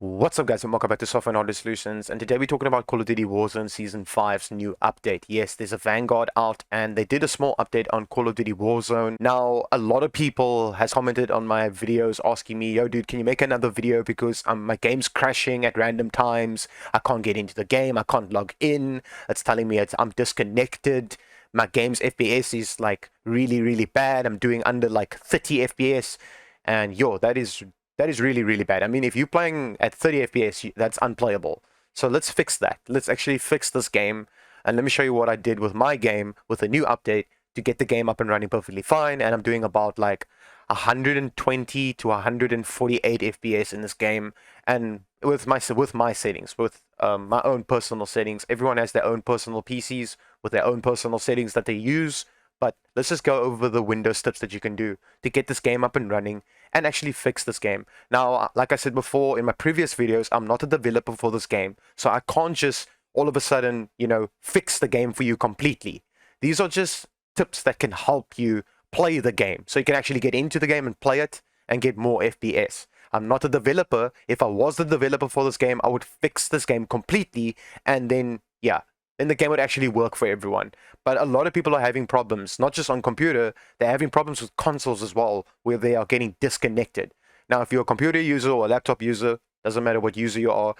What's up guys, and welcome back to Software and Hardware Solutions, and today we're talking about Call of Duty Warzone Season 5's new update. Yes, there's a Vanguard out and they did a small update on Call of Duty Warzone. Now, a lot of people has commented on my videos asking me, yo dude, can you make another video because my game's crashing at random times, I can't get into the game, I can't log in, it's telling me I'm disconnected, my game's FPS is like really bad, I'm doing under like 30 FPS, and yo, that is really bad. I mean, if you're playing at 30 FPS, that's unplayable. So let's fix that. Let's actually fix this game. And let me show you what I did with my game with a new update to get the game up and running perfectly fine. And I'm doing about like 120 to 148 FPS in this game. And with my settings, with my own personal settings. Everyone has their own personal PCs with their own personal settings that they use. But let's just go over the Windows tips that you can do to get this game up and running and actually fix this game. Now, like I said before in my previous videos, I'm not a developer for this game, so I can't just all of a sudden, fix the game for you completely. These are just tips that can help you play the game, so you can actually get into the game and play it and get more FPS. I'm not a developer. If I was the developer for this game, I would fix this game completely, and then, yeah, then the game would actually work for everyone. But a lot of people are having problems, not just on computer, they're having problems with consoles as well, where they are getting disconnected. Now, if you're a computer user or a laptop user, doesn't matter what user you are,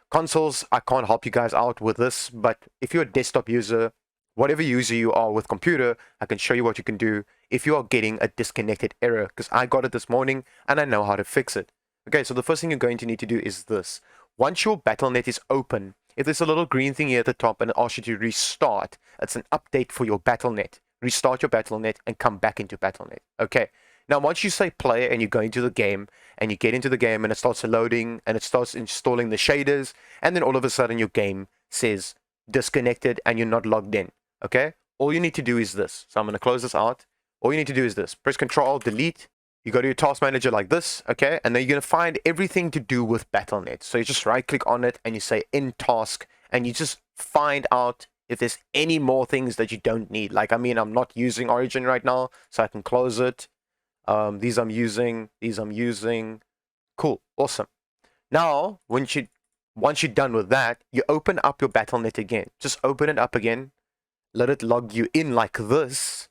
consoles, I can't help you guys out with this, but if you're a desktop user, whatever user you are with computer, I can show you what you can do if you are getting a disconnected error, because I got it this morning and I know how to fix it. Okay, so the first thing you're going to need to do is this. Once your Battle.net is open, if there's a little green thing here at the top and it asks you to restart, it's an update for your Battle.net. Restart your Battle.net and come back into Battle.net. Okay. Now, once you say play and you go into the game and you get into the game and it starts loading and it starts installing the shaders, and then all of a sudden your game says disconnected and you're not logged in. Okay. All you need to do is this. So I'm going to close this out. All you need to do is this. Press Control, Delete. You go to your task manager like this, okay? And then you're going to find everything to do with Battle.net. So you just right click on it and you say in task, and you just find out if there's any more things that you don't need. Like, I mean, I'm not using Origin right now, so I can close it. These I'm using. Cool, awesome. Now, once you're done with that, you open up your Battle.net again. Just open it up again. Let it log you in like this.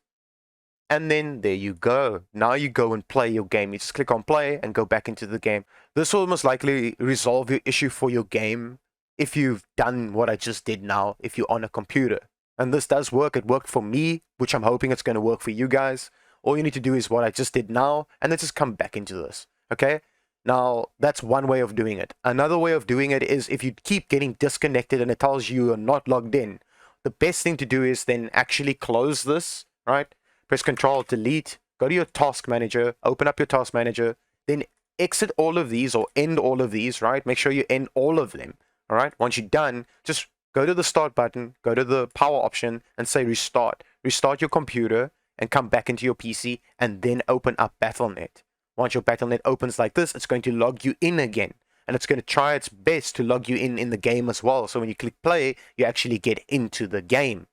And then there you go. Now you go and play your game. You just click on play and go back into the game. This will most likely resolve your issue for your game if you've done what I just did now, if you're on a computer. And this does work. It worked for me, which I'm hoping it's going to work for you guys. All you need to do is what I just did now, and then just come back into this. Okay? Now, that's one way of doing it. Another way of doing it is if you keep getting disconnected and it tells you you're not logged in, the best thing to do is then actually close this, right? Press Control, Delete, go to your task manager, open up your task manager, then exit all of these or end all of these, right? Make sure you end all of them, all right? Once you're done, just go to the start button, go to the power option and say restart. Restart your computer and come back into your PC and then open up Battle.net. Once your Battle.net opens like this, it's going to log you in again. And it's going to try its best to log you in the game as well. So when you click play, you actually get into the game.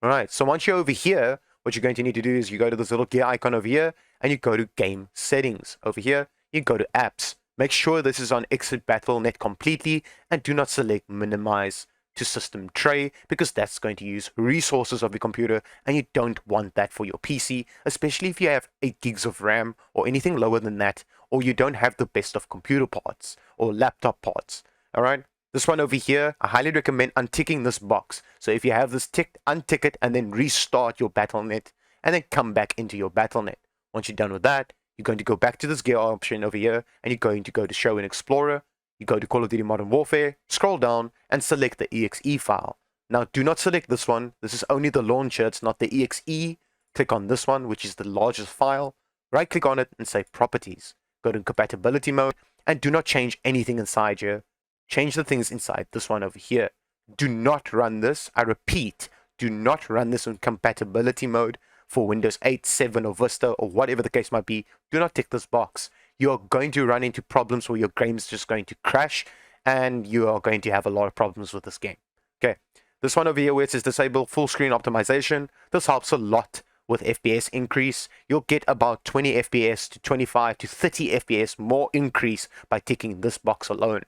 All right, so once you're over here, what you're going to need to do is you go to this little gear icon over here and you go to game settings. Over here, you go to apps. Make sure this is on exit Battle.net completely and do not select minimize to system tray because that's going to use resources of your computer and you don't want that for your PC, especially if you have 8 gigs of RAM or anything lower than that, or you don't have the best of computer parts or laptop parts. All right. This one over here, I highly recommend unticking this box. So if you have this ticked, untick it and then restart your Battle.net and then come back into your Battle.net. Once you're done with that, you're going to go back to this gear option over here and you're going to go to Show in Explorer. You go to Call of Duty Modern Warfare, scroll down and select the exe file. Now do not select this one. This is only the launcher, it's not the exe. Click on this one, which is the largest file. Right click on it and say Properties. Go to Compatibility mode and do not change anything inside here. Change the things inside this one over here. Do not run this. I repeat, do not run this in compatibility mode for Windows 8, 7 or Vista or whatever the case might be. Do not tick this box. You are going to run into problems where your game's just going to crash and you are going to have a lot of problems with this game. Okay, this one over here where it says disable full screen optimization. This helps a lot with FPS increase. You'll get about 20 FPS to 25 to 30 FPS more increase by ticking this box alone.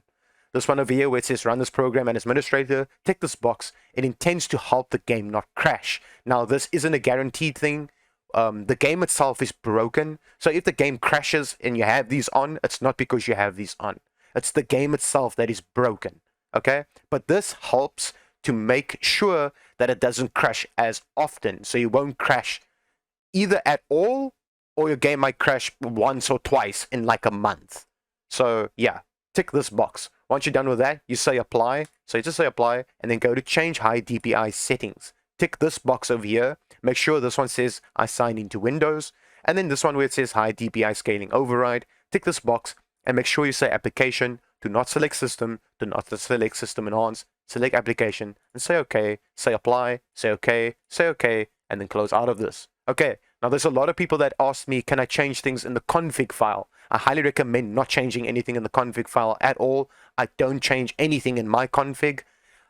This one over here where it says run this program and administrator, tick this box. It intends to help the game not crash. Now, this isn't a guaranteed thing. The game itself is broken. So if the game crashes and you have these on, it's not because you have these on. It's the game itself that is broken. Okay? But this helps to make sure that it doesn't crash as often. So you won't crash either at all, or your game might crash once or twice in like a month. So yeah, tick this box. Once you're done with that, you say apply. So you just say apply and then go to change high DPI settings. Tick this box over here. Make sure this one says I sign into Windows. And then this one where it says high DPI scaling override. Tick this box and make sure you say application. Do not select system. Do not select system enhance. Select application and say okay. Say apply. Say okay. Say okay. And then close out of this. Okay. Now there's a lot of people that ask me, can I change things in the config file? I highly recommend not changing anything in the config file at all. I don't change anything in my config.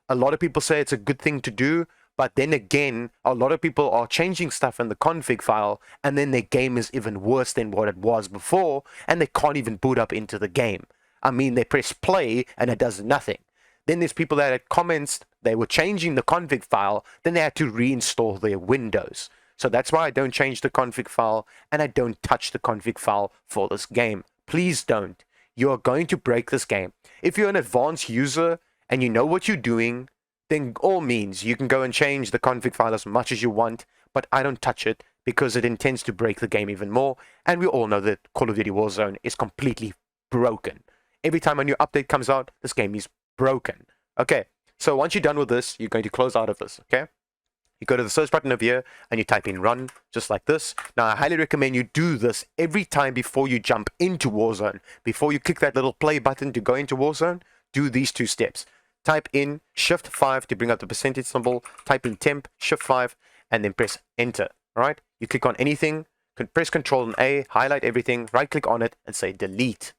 A lot of people say it's a good thing to do, but then again, a lot of people are changing stuff in the config file and then their game is even worse than what it was before and they can't even boot up into the game. I mean, they press play and it does nothing. Then there's people that had comments, they were changing the config file, then they had to reinstall their Windows. So that's why I don't change the config file and I don't touch the config file for this game. Please don't. You are going to break this game. If you're an advanced user and you know what you're doing, then all means you can go and change the config file as much as you want, but I don't touch it because it intends to break the game even more. And we all know that Call of Duty Warzone is completely broken. Every time a new update comes out, this game is broken. Okay, so once you're done with this, you're going to close out of this, okay? You go to the search button over here and you type in run, just like this. Now, I highly recommend you do this every time before you jump into Warzone. Before you click that little play button to go into Warzone, do these two steps. Type in Shift 5 to bring up the percentage symbol. Type in temp, Shift 5, and then press enter. All right? You click on anything, press Control and A, highlight everything, right-click on it, and say delete.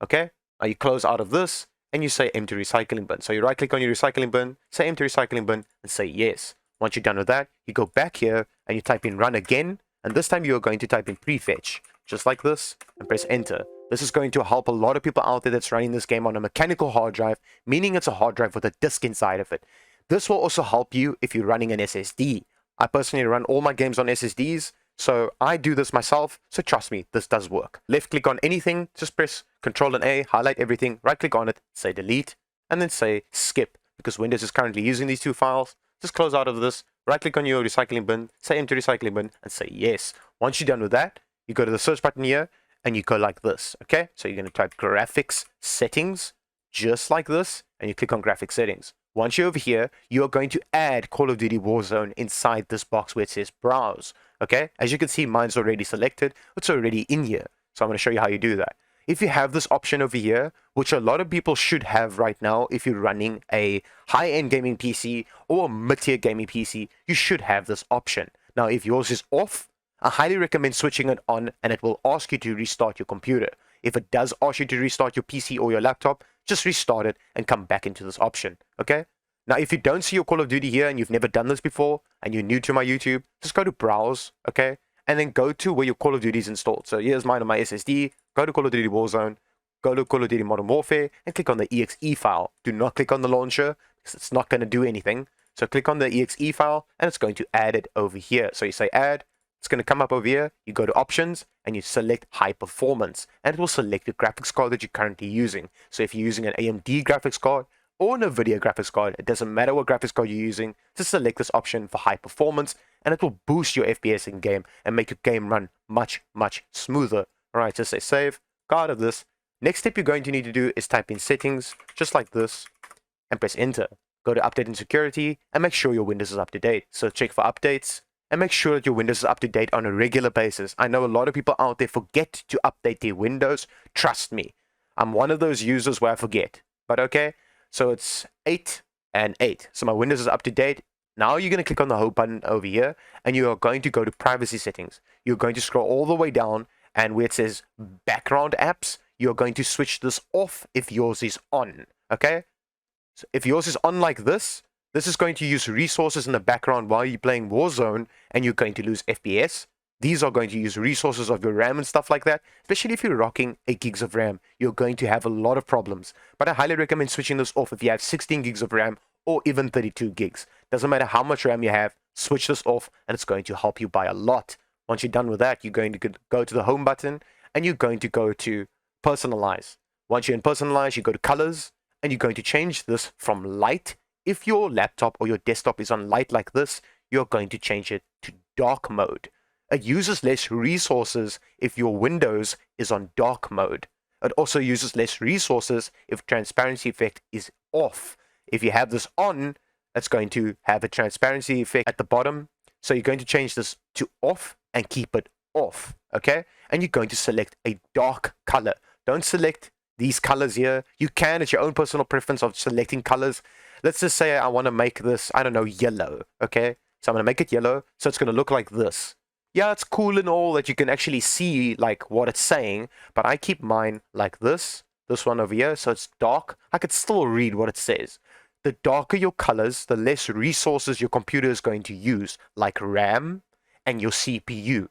Okay? Now you close out of this and you say empty recycling bin. So you right-click on your recycling bin, say empty recycling bin, and say yes. Once you're done with that, you go back here and you type in run again. And this time you're going to type in prefetch, just like this, and press enter. This is going to help a lot of people out there that's running this game on a mechanical hard drive, meaning it's a hard drive with a disk inside of it. This will also help you if you're running an SSD. I personally run all my games on SSDs, so I do this myself, so trust me, this does work. Left click on anything, just press Control and A, highlight everything, right click on it, say delete, and then say skip, because Windows is currently using these two files. Just close out of this, right click on your recycling bin, say empty recycling bin, and say yes. Once you're done with that, you go to the search button here, and you go like this, okay? So you're going to type graphics settings, just like this, and you click on graphics settings. Once you're over here, you are going to add Call of Duty Warzone inside this box where it says browse, okay? As you can see, mine's already selected. It's already in here. So I'm going to show you how you do that. If you have this option over here, which a lot of people should have right now, if you're running a high-end gaming PC or a mid-tier gaming PC, you should have this option. Now, if yours is off, I highly recommend switching it on, and it will ask you to restart your computer. If it does ask you to restart your PC or your laptop, just restart it and come back into this option, okay? Now, if you don't see your Call of Duty here and you've never done this before and you're new to my YouTube, just go to Browse, okay? And then go to where your Call of Duty is installed. So here's mine on my SSD. Go to Call of Duty Warzone, go to Call of Duty Modern Warfare, and click on the exe file. Do not click on the launcher because it's not going to do anything. So click on the exe file and it's going to add it over here. So you say add. It's going to come up over here. You go to options and you select high performance, and it will select the graphics card that you're currently using. So if you're using an AMD graphics card or an NVIDIA graphics card, it doesn't matter what graphics card you're using, just select this option for high performance, and it will boost your FPS in game and make your game run much, much smoother. All right, just say save, go out of this. Next step you're going to need to do is type in settings, just like this, and press enter. Go to update and security and make sure your Windows is up to date. So check for updates and make sure that your Windows is up to date on a regular basis. I know a lot of people out there forget to update their Windows. Trust me, I'm one of those users where I forget. But okay, so it's 8 and 8. So my Windows is up to date. Now you're going to click on the home button over here and you are going to go to privacy settings. You're going to scroll all the way down, and where it says background apps, you're going to switch this off if yours is on. Okay? So if yours is on like this is going to use resources in the background while you're playing Warzone, and you're going to lose FPS. These are going to use resources of your RAM and stuff like that. Especially if you're rocking 8 gigs of RAM, you're going to have a lot of problems. But I highly recommend switching this off if you have 16 gigs of RAM or even 32 gigs. Doesn't matter how much RAM you have, switch this off and it's going to help you by a lot. Once you're done with that, you're going to go to the home button and you're going to go to personalize. Once you're in personalize, you go to colors and you're going to change this from light. If your laptop or your desktop is on light like this, you're going to change it to dark mode. It uses less resources if your Windows is on dark mode. It also uses less resources if transparency effect is off. If you have this on, it's going to have a transparency effect at the bottom. So you're going to change this to off and keep it off, okay? And you're going to select a dark color. Don't select these colors here. You can, it's your own personal preference of selecting colors. Let's just say I want to make this, I don't know, yellow, okay? So I'm going to make it yellow, so it's going to look like this. Yeah, it's cool and all that you can actually see like what it's saying, but I keep mine like this one over here, so it's dark. I could still read what it says. The darker your colors, the less resources your computer is going to use, like RAM and your CPU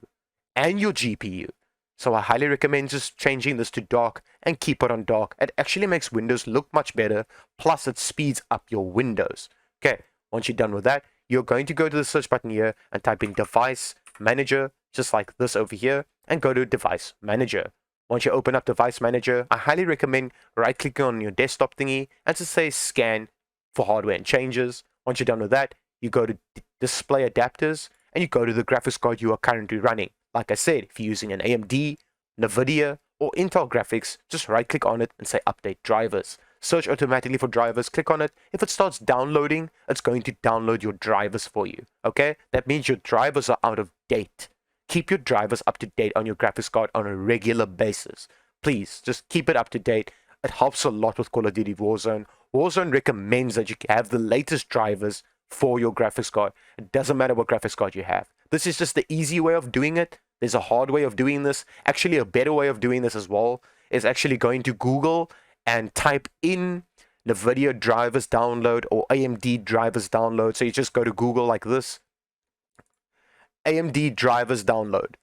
and your GPU. So I highly recommend just changing this to dark and keep it on dark. It actually makes Windows look much better, plus it speeds up your Windows. Okay, once you're done with that, you're going to go to the search button here and type in Device Manager, just like this over here, and go to Device Manager. Once you open up Device Manager, I highly recommend right-clicking on your desktop thingy and just say Scan for hardware and changes. Once you're done with that, you go to Display Adapters, and you go to the graphics card you are currently running. Like I said, if you're using an AMD, NVIDIA, or Intel graphics, just right-click on it and say Update Drivers. Search automatically for drivers, click on it. If it starts downloading, it's going to download your drivers for you, okay? That means your drivers are out of date. Keep your drivers up to date on your graphics card on a regular basis. Please, just keep it up to date. It helps a lot with Call of Duty Warzone. Warzone recommends that you have the latest drivers for your graphics card. It doesn't matter what graphics card you have. This is just the easy way of doing it. There's a hard way of doing this. Actually, a better way of doing this as well is actually going to Google and type in NVIDIA drivers download or AMD drivers download. So you just go to Google like this. AMD drivers download.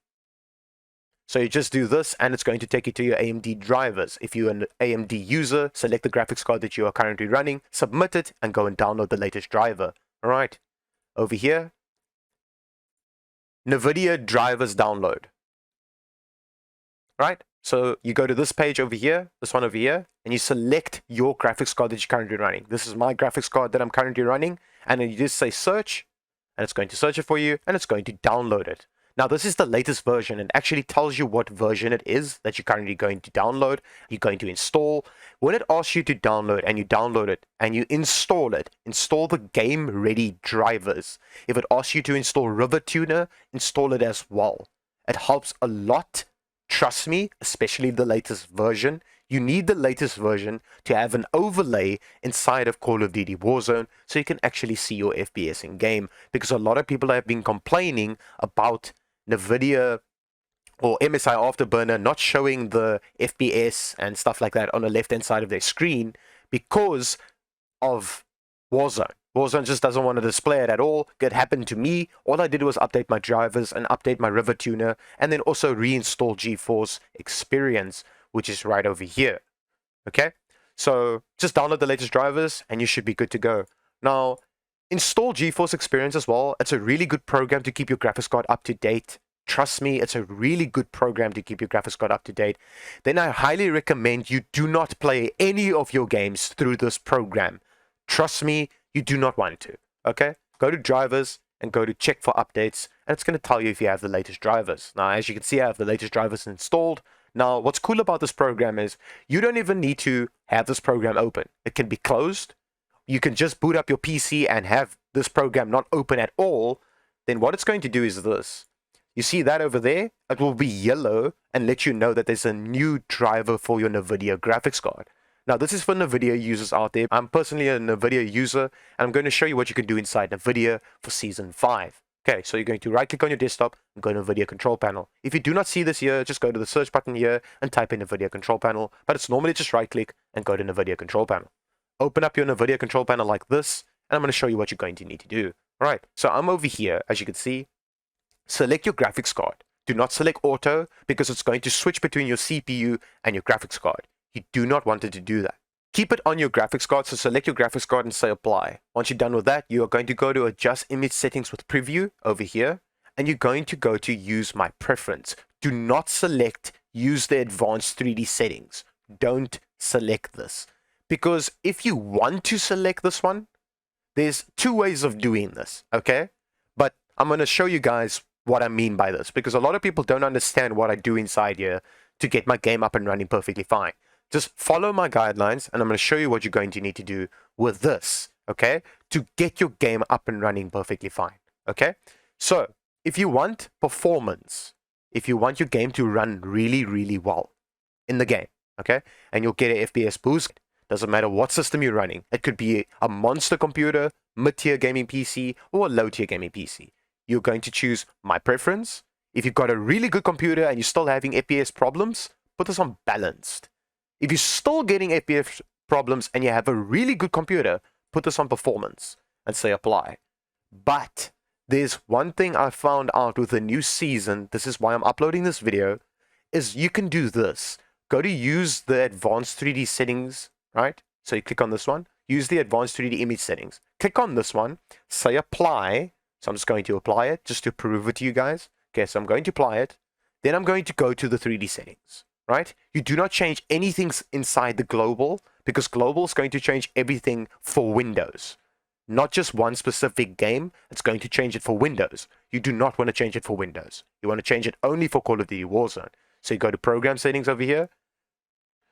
So you just do this and it's going to take you to your AMD drivers. If you're an AMD user, select the graphics card that you are currently running, submit it, and go and download the latest driver. All right. Over here, NVIDIA drivers download. Right? So you go to this page over here, this one over here, and you select your graphics card that you're currently running. This is my graphics card that I'm currently running, and then you just say search, and it's going to search it for you, and it's going to download it. Now, this is the latest version, and actually tells you what version it is that you're currently going to download, you're going to install. When it asks you to download, and you download it, and you install it, install the game-ready drivers. If it asks you to install River Tuner, install it as well. It helps a lot. Trust me, especially the latest version. You need the latest version to have an overlay inside of Call of Duty Warzone so you can actually see your FPS in game. Because a lot of people have been complaining about NVIDIA or MSI Afterburner not showing the FPS and stuff like that on the left-hand side of their screen because of Warzone. Warzone just doesn't want to display it at all. It happened to me. All I did was update my drivers and update my River Tuner and then also reinstall Geforce Experience, which is right over here. Okay? So just download the latest drivers and you should be good to go. Now, install Geforce Experience as well. It's a really good program to keep your graphics card up to date. Trust me, it's a really good program to keep your graphics card up to date. Then I highly recommend you do not play any of your games through this program. Trust me, you do not want to, okay? Go to drivers and go to check for updates, and it's going to tell you if you have the latest drivers. Now, as you can see, I have the latest drivers installed. Now, what's cool about this program is you don't even need to have this program open. It can be closed. You can just boot up your PC and have this program not open at all. Then what it's going to do is this. You see that over there? It will be yellow and let you know that there's a new driver for your NVIDIA graphics card. Now, this is for NVIDIA users out there. I'm personally a NVIDIA user, and I'm going to show you what you can do inside NVIDIA for Season 5. Okay, so you're going to right-click on your desktop and go to NVIDIA Control Panel. If you do not see this here, just go to the search button here and type in NVIDIA Control Panel, but it's normally just right-click and go to NVIDIA Control Panel. Open up your NVIDIA Control Panel like this, and I'm going to show you what you're going to need to do. All right, so I'm over here, as you can see. Select your graphics card. Do not select auto because it's going to switch between your CPU and your graphics card. You do not want it to do that. Keep it on your graphics card, so select your graphics card and say apply. Once you're done with that, you are going to go to adjust image settings with preview over here, and you're going to go to use my preference. Do not select use the advanced 3D settings. Don't select this. Because if you want to select this one, there's two ways of doing this, okay? But I'm going to show you guys what I mean by this, because a lot of people don't understand what I do inside here to get my game up and running perfectly fine. Just follow my guidelines, and I'm going to show you what you're going to need to do with this, okay, to get your game up and running perfectly fine, okay? So, if you want performance, if you want your game to run really, really well in the game, okay, and you'll get an FPS boost, doesn't matter what system you're running. It could be a monster computer, mid-tier gaming PC, or a low-tier gaming PC. You're going to choose my preference. If you've got a really good computer and you're still having FPS problems, put this on balanced. If you're still getting FPS problems and you have a really good computer, put this on performance and say apply. But there's one thing I found out with the new season, this is why I'm uploading this video, is you can do this. Go to use the advanced 3D settings, right? So you click on this one, use the advanced 3D image settings. Click on this one, say apply. So I'm just going to apply it just to prove it to you guys. Okay, so I'm going to apply it. Then I'm going to go to the 3D settings. Right? You do not change anything inside the global, because global is going to change everything for Windows. Not just one specific game, it's going to change it for Windows. You do not want to change it for Windows. You want to change it only for Call of Duty Warzone. So you go to program settings over here.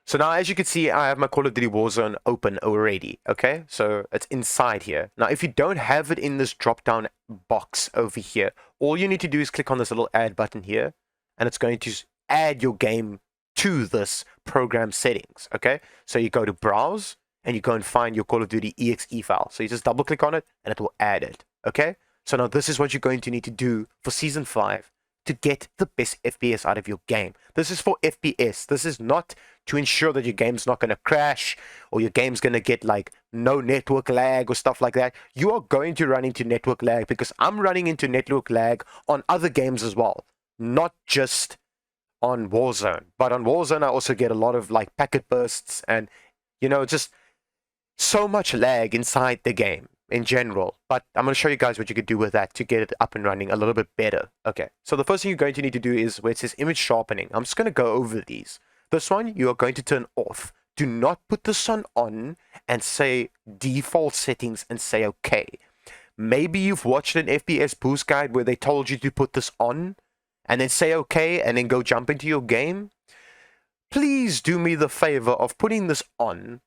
So now as you can see, I have my Call of Duty Warzone open already. Okay, so it's inside here. Now if you don't have it in this drop down box over here, all you need to do is click on this little add button here, and it's going to add your game to this program settings, okay? So you go to browse and you go and find your Call of Duty exe file. So you just double click on it and it will add it, okay? So now this is what you're going to need to do for Season 5 to get the best FPS out of your game. This is for FPS. This is not to ensure that your game's not going to crash or your game's going to get like no network lag or stuff like that. You are going to run into network lag because I'm running into network lag on other games as well, not just on Warzone. But on Warzone I also get a lot of like packet bursts and, you know, just so much lag inside the game in general. But I'm going to show you guys what you could do with that to get it up and running a little bit better. Okay, so the first thing you're going to need to do is where it says image sharpening. I'm just going to go over these. This one you are going to turn off. Do not put this on and say default settings and say okay. Maybe you've watched an FPS boost guide where they told you to put this on and then say okay, and then go jump into your game. Please do me the favor of putting this on.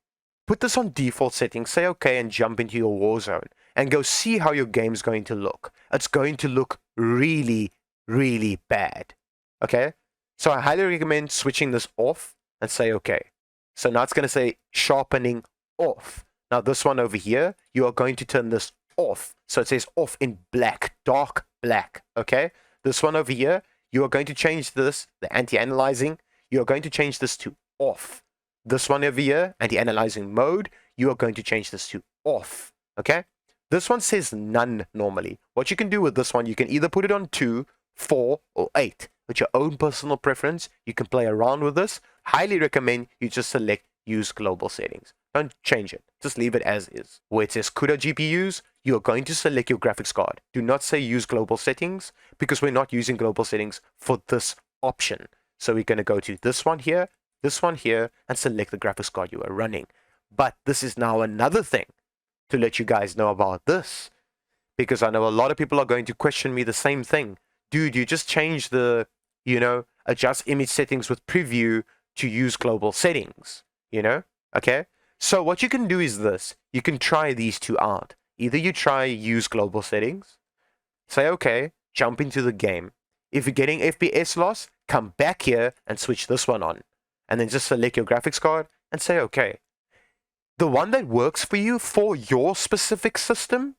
Put this on default settings, say okay, and jump into your Warzone. And go see how your game's going to look. It's going to look really, really bad. Okay? So I highly recommend switching this off and say okay. So now it's going to say sharpening off. Now this one over here, you are going to turn this off. So it says off in black, dark black. Okay? This one over here, you are going to change this, the anti-analyzing, you are going to change this to off. This one over here, anti-analyzing mode, you are going to change this to off. Okay? This one says none normally. What you can do with this one, you can either put it on 2, 4, or 8. With your own personal preference, you can play around with this. Highly recommend you just select use global settings. Don't change it. Just leave it as is. Where it says CUDA GPUs, you are going to select your graphics card. Do not say use global settings because we're not using global settings for this option. So we're going to go to this one here, and select the graphics card you are running. But this is now another thing to let you guys know about this, because I know a lot of people are going to question me the same thing. Dude, you just change the, adjust image settings with preview to use global settings, okay? So what you can do is this. You can try these two out. Either you try use global settings, say okay, jump into the game. If you're getting FPS loss, come back here and switch this one on. And then just select your graphics card and say okay. The one that works for you for your specific system,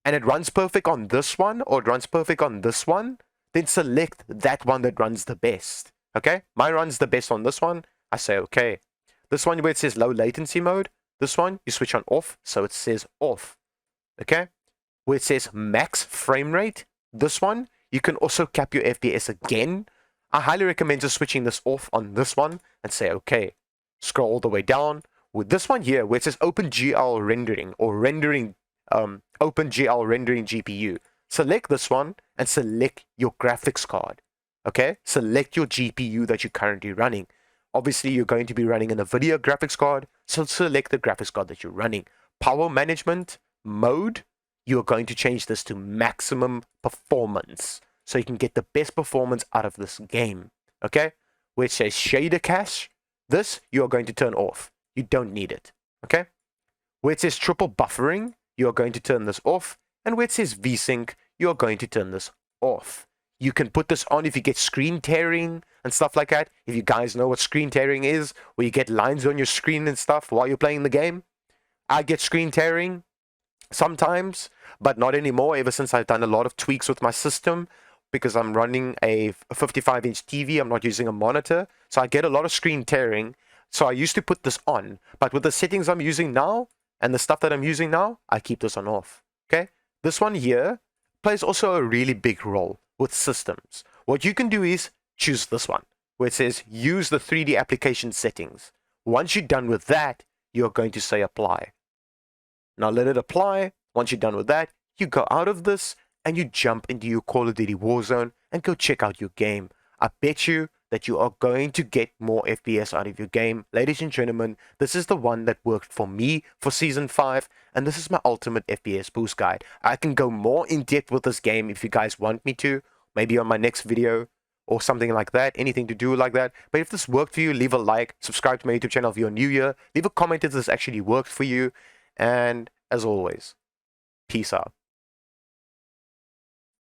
and it runs perfect on this one, or it runs perfect on this one, then select that one that runs the best. Okay? Mine runs the best on this one. I say okay. This one where it says low latency mode, this one you switch on off, so it says off. Okay? Where it says max frame rate, this one You can also cap your FPS again. I highly recommend just switching this off on this one and say, okay, scroll all the way down. With this one here, where it says OpenGL rendering or rendering, OpenGL rendering GPU, select this one and select your graphics card. Okay, select your GPU that you're currently running. Obviously, you're going to be running an NVIDIA graphics card, so select the graphics card that you're running. Power management mode, you're going to change this to maximum performance, so you can get the best performance out of this game. Okay, where it says shader cache, this you are going to turn off. You don't need it. Okay, where it says triple buffering, you are going to turn this off, and where it says VSync, you are going to turn this off. You can put this on if you get screen tearing and stuff like that. If you guys know what screen tearing is, where you get lines on your screen and stuff while you're playing the game. I get screen tearing sometimes, but not anymore, ever since I've done a lot of tweaks with my system, because I'm running a 55-inch TV. I'm not using a monitor, so I get a lot of screen tearing. So I used to put this on, but with the settings I'm using now and the stuff that I'm using now, I keep this on off. Okay, this one here plays also a really big role with systems. What you can do is choose this one where it says use the 3D application settings. Once you're done with that, you're going to say apply. Now let it apply. Once you're done with that, you go out of this and you jump into your Call of Duty Warzone and go check out your game. I bet you that you are going to get more FPS out of your game. Ladies and gentlemen, this is the one that worked for me for Season 5, and this is my ultimate FPS boost guide. I can go more in depth with this game if you guys want me to, maybe on my next video or something like that, anything to do like that. But if this worked for you, leave a like, subscribe to my YouTube channel if you're new here, leave a comment if this actually worked for you, and as always, peace out.